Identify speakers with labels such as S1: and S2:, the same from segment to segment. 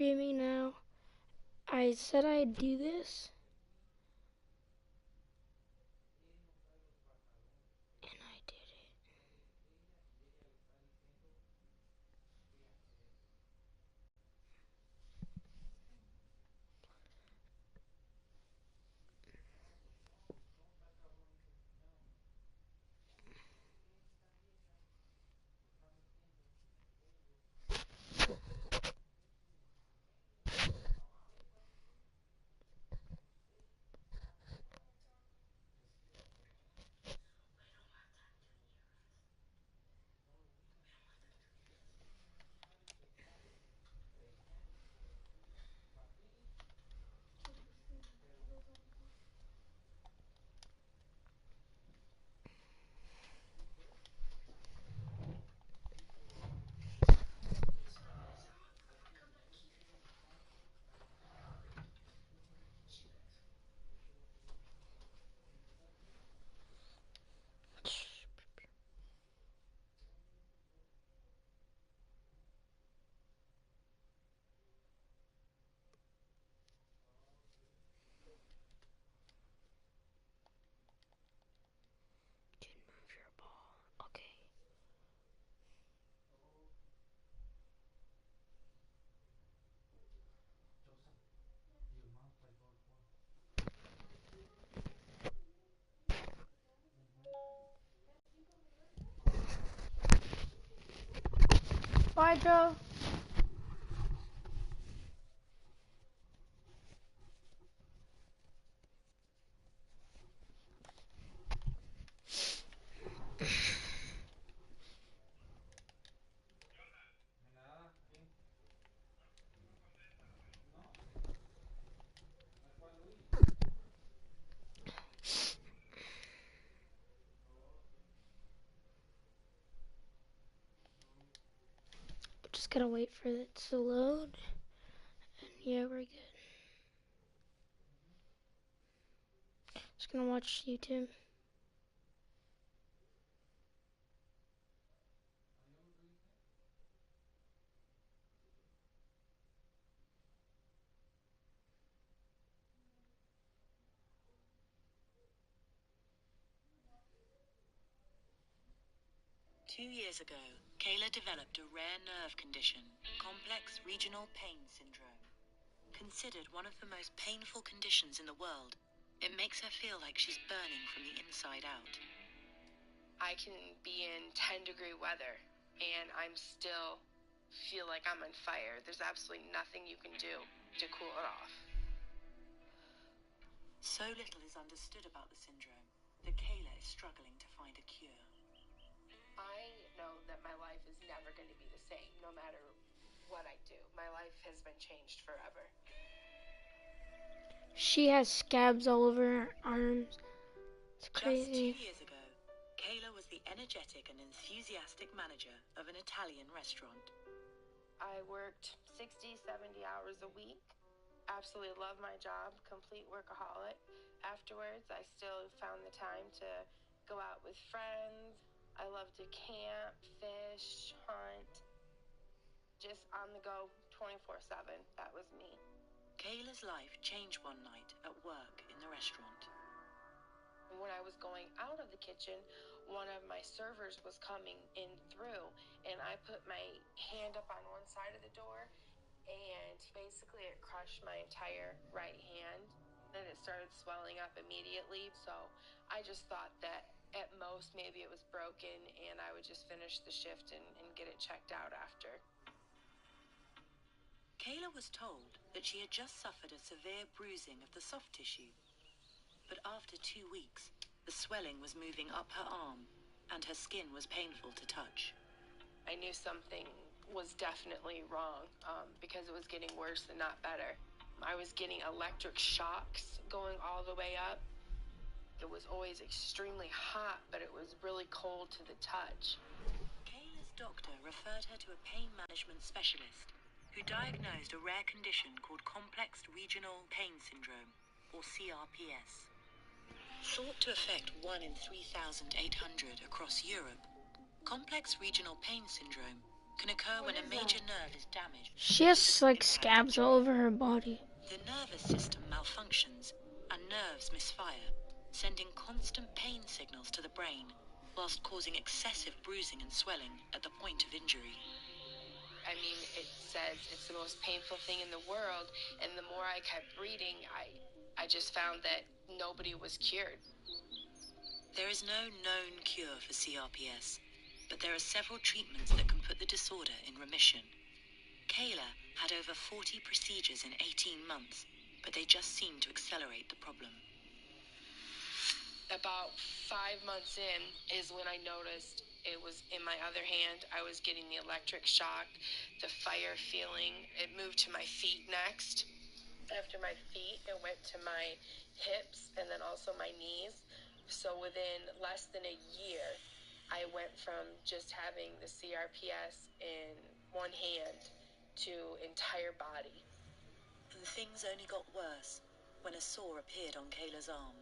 S1: streaming now. I said I'd do this. And I did it. Didn't move your ball. Okay. Bye, Joe. Just gotta wait for it to load. And yeah, we're good. Just gonna watch YouTube.
S2: Two years ago, Kayla developed a rare nerve condition, complex regional pain syndrome. Considered one of the most painful conditions in the world, it makes her feel like she's burning from the inside out.
S3: I can be in 10-degree weather and I'm still feel like I'm on fire. There's absolutely nothing you can do to cool it off.
S2: So little is understood about the syndrome that Kayla is struggling to find a cure.
S3: I know that my life is never going to be the same, no matter what I do. My life has been changed forever.
S1: She has scabs all over her arms. It's crazy.
S2: Just 2 years ago, Kayla was the energetic and enthusiastic manager of an Italian restaurant.
S3: I worked 60, 70 hours a week. Absolutely love my job, complete workaholic. Afterwards, I still found the time to go out with friends. I love to camp, fish, hunt, just on the go 24/7. That was me.
S2: Kayla's life changed one night at work in the restaurant.
S3: When I was going out of the kitchen, one of my servers was coming in through, and I put my hand up on one side of the door, and basically it crushed my entire right hand, and it started swelling up immediately. So I just thought that at most maybe it was broken, and I would just finish the shift and get it checked out after.
S2: Kayla was told that she had just suffered a severe bruising of the soft tissue. But after 2 weeks, the swelling was moving up her arm, and her skin was painful to touch.
S3: I knew something was definitely wrong because it was getting worse and not better. I was getting electric shocks going all the way up. It was always extremely hot, but it was really cold to the touch.
S2: Kayla's doctor referred her to a pain management specialist who diagnosed a rare condition called complex regional pain syndrome, or CRPS. Thought to affect 1 in 3,800 across Europe, complex regional pain syndrome can occur when a major nerve is damaged.
S1: She has like scabs all over her body.
S2: The nervous system malfunctions and nerves misfire, sending constant pain signals to the brain, whilst causing excessive bruising and swelling at the point of injury.
S3: I mean, it says it's the most painful thing in the world, and the more I kept reading, I just found that nobody was cured.
S2: There is no known cure for CRPS, but there are several treatments that can put the disorder in remission. Kayla had over 40 procedures in 18 months, but they just seemed to accelerate the problem.
S3: About 5 months in is when I noticed it was in my other hand. I was getting the electric shock, the fire feeling. It moved to my feet next. After my feet, it went to my hips and then also my knees. So within less than a year, I went from just having the CRPS in one hand to entire body.
S2: And things only got worse when a sore appeared on Kayla's arm.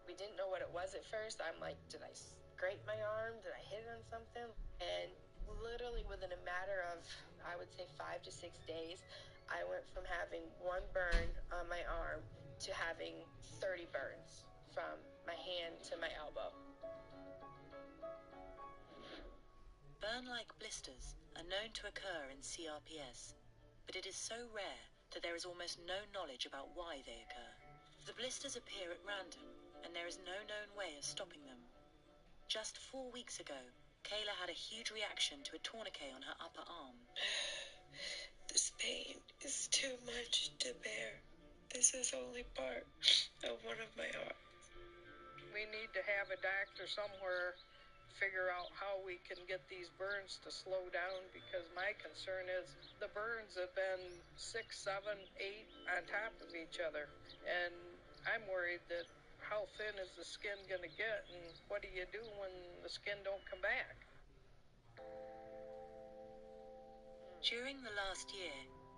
S3: We didn't know what it was at first. I'm like, did I scrape my arm? Did I hit it on something? And literally within a matter of, I would say 5 to 6 days, I went from having one burn on my arm to having 30 burns from my hand to my elbow.
S2: Burn-like blisters are known to occur in CRPS, but it is so rare that there is almost no knowledge about why they occur. The blisters appear at random, and there is no known way of stopping them. Just 4 weeks ago, Kayla had a huge reaction to a tourniquet on her upper arm.
S3: This pain is too much to bear. This is only part of one of my arms.
S4: We need to have a doctor somewhere figure out how we can get these burns to slow down, because my concern is the burns have been 6, 7, 8 on top of each other, and I'm worried that how thin is the skin going to get, and what do you do when the skin don't come back?
S2: During the last year,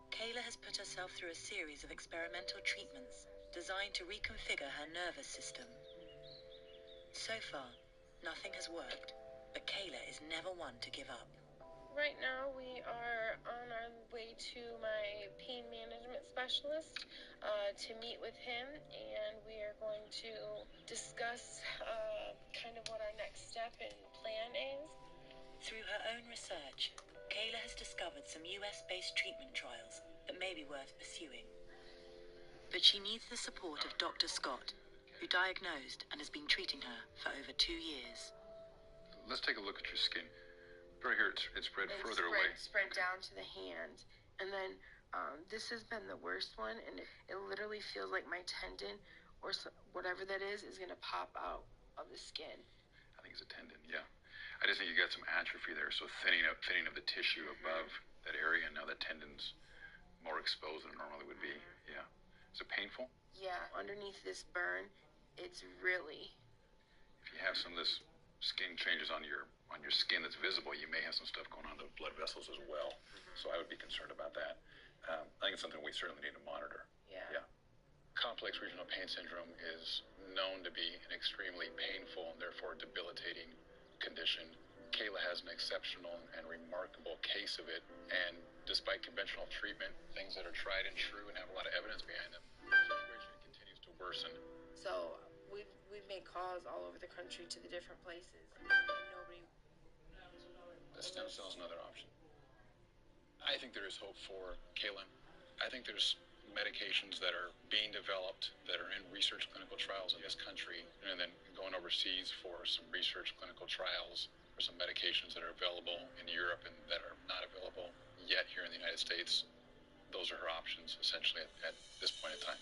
S2: Kayla has put herself through a series of experimental treatments designed to reconfigure her nervous system. So far, nothing has worked, but Kayla is never one to give up.
S3: Right now, we are on our way to my pain management specialist to meet with him, and we are going to discuss kind of what our next step and plan is.
S2: Through her own research, Kayla has discovered some US-based treatment trials that may be worth pursuing. But she needs the support of Dr. Scott, who diagnosed and has been treating her for over 2 years.
S5: Let's take a look at your skin. Right here, it's spread further away.
S3: Spread down to the hand. And then this has been the worst one, and it literally feels like my tendon or whatever that is going to pop out of the skin.
S5: I think it's a tendon, yeah. I just think you got some atrophy there, so thinning of the tissue above that area, and now the tendon's more exposed than it normally would be. Yeah. Is it painful?
S3: Yeah, underneath this burn, it's really.
S5: If you have some of this skin changes on your skin that's visible, you may have some stuff going on to the blood vessels as well. So I would be concerned about that. I think it's something we certainly need to monitor.
S3: Yeah.
S5: Complex regional pain syndrome is known to be an extremely painful and therefore debilitating condition. Kayla has an exceptional and remarkable case of it, and despite conventional treatment, things that are tried and true and have a lot of evidence behind them, the situation continues to worsen.
S3: So we've made calls all over the country to the different places. Nobody.
S5: The stem cell is another option. I think there is hope for Kayla. I think there's medications that are being developed that are in research clinical trials in this country, and then going overseas for some research clinical trials for some medications that are available in Europe and that are not available yet here in the United States. Those are her options, essentially, at this point in time.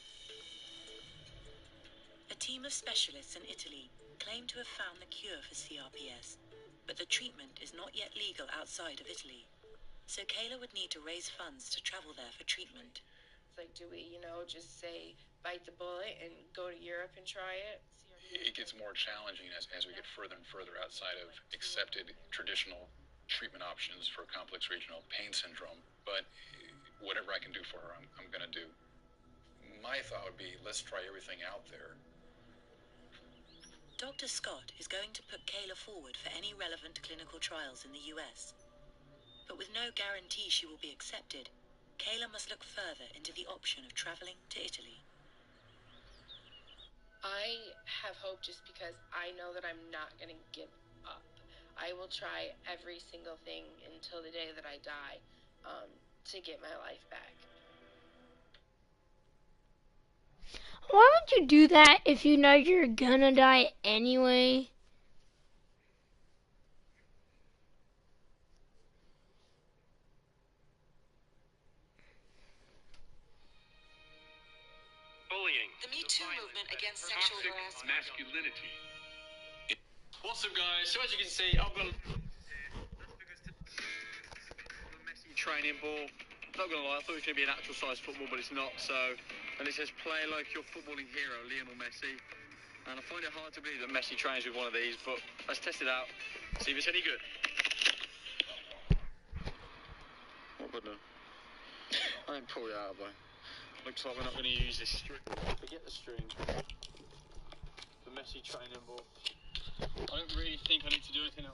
S2: A team of specialists in Italy claim to have found the cure for CRPS, but the treatment is not yet legal outside of Italy. So Kayla would need to raise funds to travel there for treatment.
S3: It's like, do we, just say bite the bullet and go to Europe and try it?
S5: It gets more challenging as we get further and further outside of accepted traditional treatment options for complex regional pain syndrome. But whatever I can do for her, I'm going to do. My thought would be, let's try everything out there.
S2: Dr. Scott is going to put Kayla forward for any relevant clinical trials in the US. But with no guarantee she will be accepted, Kayla must look further into the option of traveling to Italy.
S3: I have hope just because I know that I'm not going to give up. I will try every single thing until the day that I die to get my life back.
S1: Why would you do that if you know you're gonna die anyway?
S6: Bullying.
S2: The Me Too movement against sexual harassment.
S6: Masculinity.
S7: What's up, guys? So as you can see, I've got a Messi training ball. Not gonna lie, I thought it was gonna be an actual size football, but it's not. So, and it says "Play like your footballing hero, Lionel Messi." And I find it hard to believe that Messi trains with one of these, but let's test it out, see if it's any good. What button? I didn't pull it out, though. Looks like we're not gonna use this string. Forget the string. The Messi training ball. I don't really think I need to do anything else.